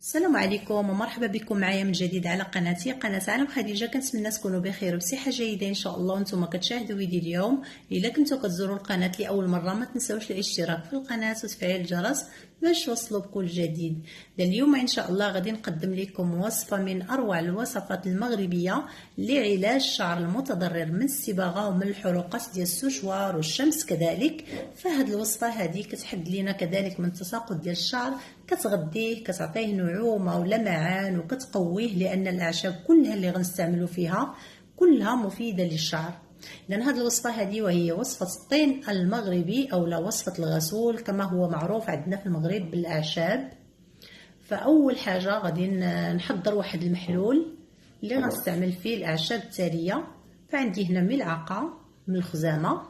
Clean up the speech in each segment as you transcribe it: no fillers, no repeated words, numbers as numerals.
السلام عليكم ومرحبا بكم معايا من جديد على قناه عالم خديجه. كنتمنى تكونوا بخير وبصحه جيده ان شاء الله وانتم كتشاهدوا فيديو اليوم. الا كنتوا كتزوروا القناه لاول مره ما تنساوش الاشتراك في القناه وتفعيل الجرس باش توصلوا بكل جديد. اليوم ان شاء الله غادي نقدم لكم وصفه من اروع الوصفات المغربيه لعلاج الشعر المتضرر من الصباغه ومن الحروقات ديال السشوار والشمس كذلك. فهاد الوصفه هذه كتحد لينا كذلك من التساقط ديال الشعر، كتغذيه كتعطيه نعومه ولمعان وكتقويه، لان الاعشاب كلها اللي غنستعملوا فيها كلها مفيده للشعر. لان هذه الوصفه هذه وهي وصفه الطين المغربي او لا وصفه الغسول كما هو معروف عندنا في المغرب بالاعشاب. فاول حاجه غادي نحضر واحد المحلول اللي غنستعمل فيه الاعشاب التاليه. فعندي هنا ملعقه من الخزامه،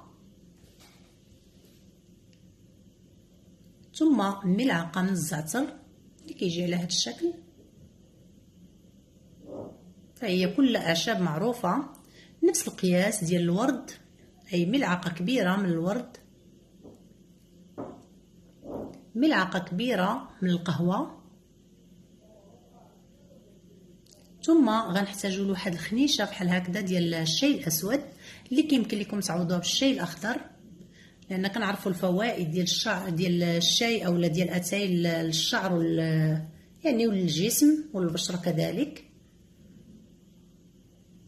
ثم ملعقه من الزعتر اللي كيجي على هذا الشكل. فهي كل اعشاب معروفه. نفس القياس ديال الورد، اي ملعقه كبيره من الورد، ملعقه كبيره من القهوه، ثم غنحتاجوا لواحد الخنيشه بحال هكذا ديال الشاي الاسود اللي كيمكن لكم تعوضوه بالشاي الاخضر، لان كنعرفوا الفوائد ديال الشعر ديال الشاي اولا ديال اتاي الشعر يعني والجسم والبشره كذلك.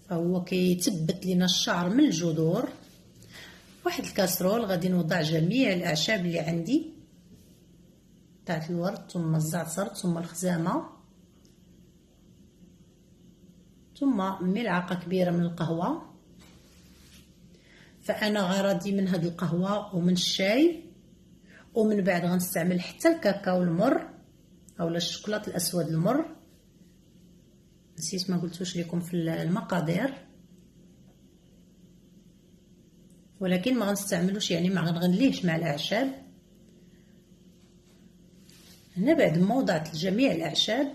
فهو كيثبت لنا الشعر من الجذور. واحد الكاسرول غادي نوضع جميع الاعشاب اللي عندي تاع الورد ثم الزعتر ثم الخزامه ثم ملعقه كبيره من القهوه. فانا غرضي من هاد القهوه ومن الشاي، ومن بعد غنستعمل حتى الكاكاو المر اولا الشوكولاط الاسود المر. نسيت ما قلتوش لكم في المقادير، ولكن ما غنستعملوش يعني ما غنغليهش مع الاعشاب. هنا بعد ما وضعت جميع الاعشاب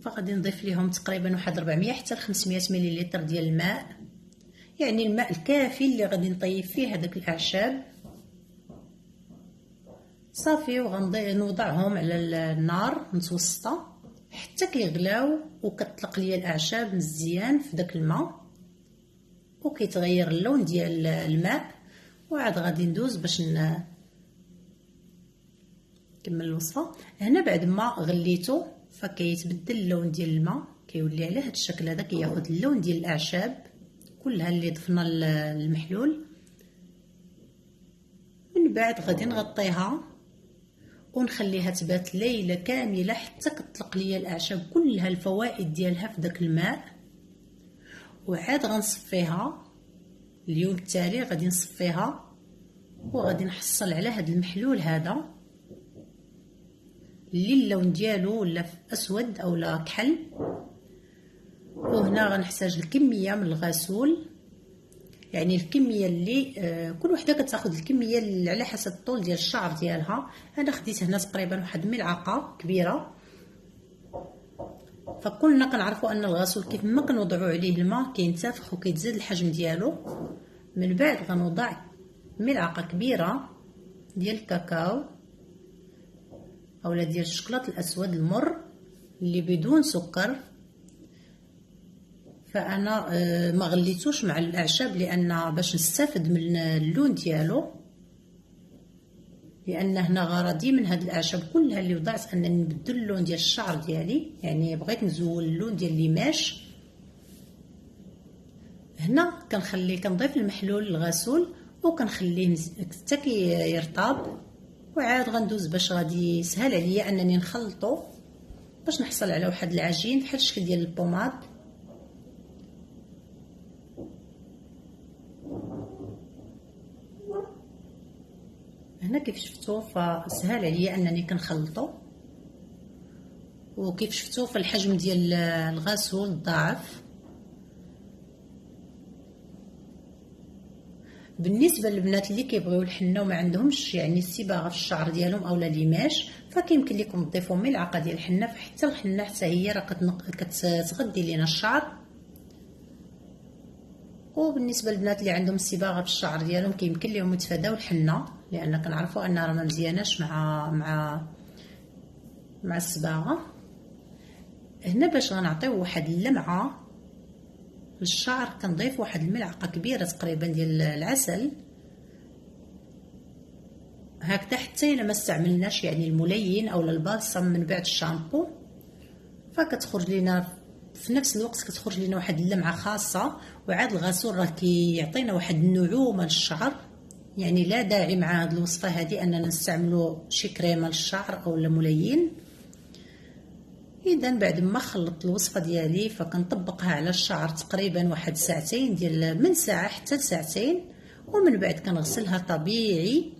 فغادي نضيف لهم تقريبا واحد 400 حتى 500 مليلتر ديال الماء، يعني الماء الكافي اللي غادي نطيب فيه هذاك الاعشاب صافي. وغنوضعهم على النار متوسطه حتى كيغلاو وكتطلق ليا الاعشاب مزيان في داك الماء وكيتغير اللون ديال الماء. وعاد غادي ندوز باش نكمل الوصفه. هنا بعد ما غليته فكيتبدل اللون ديال الماء، كيولي على هذا الشكل هذا، كياخذ اللون ديال الاعشاب كلها اللي ضفنا المحلول. من بعد غادي نغطيها ونخليها تبات ليله كامله حتى كتطلق ليا الاعشاب كلها الفوائد ديالها في داك الماء. وعاد غنصفيها اليوم التالي، غادي نصفيها وغادي نحصل على هذا المحلول هذا اللي اللون ديالو ولا اسود اولا كحل. وهنا غنحتاج الكميه من الغسول، يعني الكميه اللي كل وحده كتاخذ الكميه اللي على حسب الطول ديال الشعر ديالها. انا خديت هنا تقريبا واحد ملعقه كبيره. فكلنا كنعرفوا ان الغسول كيف ما كنوضعوا عليه الماء كينتفخ وكيتزاد الحجم ديالو. من بعد غنوضع ملعقه كبيره ديال الكاكاو اولا ديال الشوكولاط الاسود المر اللي بدون سكر. فانا ما غليتوش مع الاعشاب لان باش نستافد من اللون ديالو، لان هنا غرضي من هاد الاعشاب كلها اللي وضعت انني نبدل اللون ديال الشعر ديالي، يعني بغيت نزول اللون ديال ليماش. هنا كنضيف المحلول الغسول وكنخليه حتى كيرطاب. وعاد غندوز باش غادي يسهل عليا انني نخلطو باش نحصل على واحد العجين بحال الشكل ديال البوماد. هنا كيف شفتوا فسهل عليا انني كنخلطو، وكيف شفتوا فالحجم ديال الغسول ضاعف. بالنسبه للبنات اللي كيبغيو الحنه وما عندهمش يعني الصباغه في الشعر ديالهم اولا ليماش، فكيمكن لكم تضيفوا ملعقه ديال الحنه. فحتى الحنه حتى هي راه كتغذي لنا الشعر. وبالنسبه للبنات اللي عندهم الصباغه في الشعر ديالهم كيمكن لهم يتفاداو الحنه، لان كنعرفوا انها راه ما مزياناش مع الصباغه. هنا باش غنعطيو واحد اللمعه للشعر كنضيف واحد الملعقه كبيره تقريبا ديال العسل هكذا، حتى الا ما استعملناش يعني الملين او البالسم من بعد الشامبو، فكتخرج لينا في نفس الوقت كتخرج لينا واحد اللمعه خاصه. وعاد الغسول راه كيعطينا واحد النعومه للشعر، يعني لا داعي مع هذه الوصفه هذه اننا نستعملوا شي كريمه للشعر او ملين. اذا بعد ما خلطت الوصفه ديالي فكنطبقها على الشعر تقريبا واحد ساعتين ديال من ساعه حتى لساعتين، ومن بعد كنغسلها طبيعي.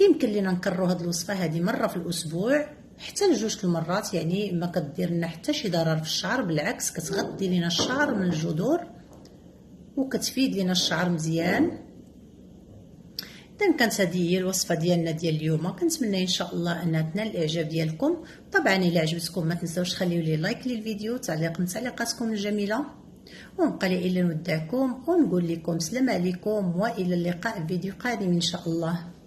يمكن لينا نكرروا هذه الوصفه هذه مره في الاسبوع حتى لجوج المرات، يعني ما كدير لنا حتى شي ضرر في الشعر، بالعكس كتغطي لينا الشعر من الجذور وكتفيد لينا الشعر مزيان. اذا كانت هذه هي الوصفه ديالنا ديال اليوم، كنتمنى ان شاء الله انها تنال الاعجاب ديالكم. طبعا الا عجبتكم ما تنساوش خليوا لي لايك للفيديو، تعليق من تعليقاتكم الجميله، ونبقى لي الا نودعكم ونقول لكم السلام عليكم والى اللقاء في فيديو قادم ان شاء الله.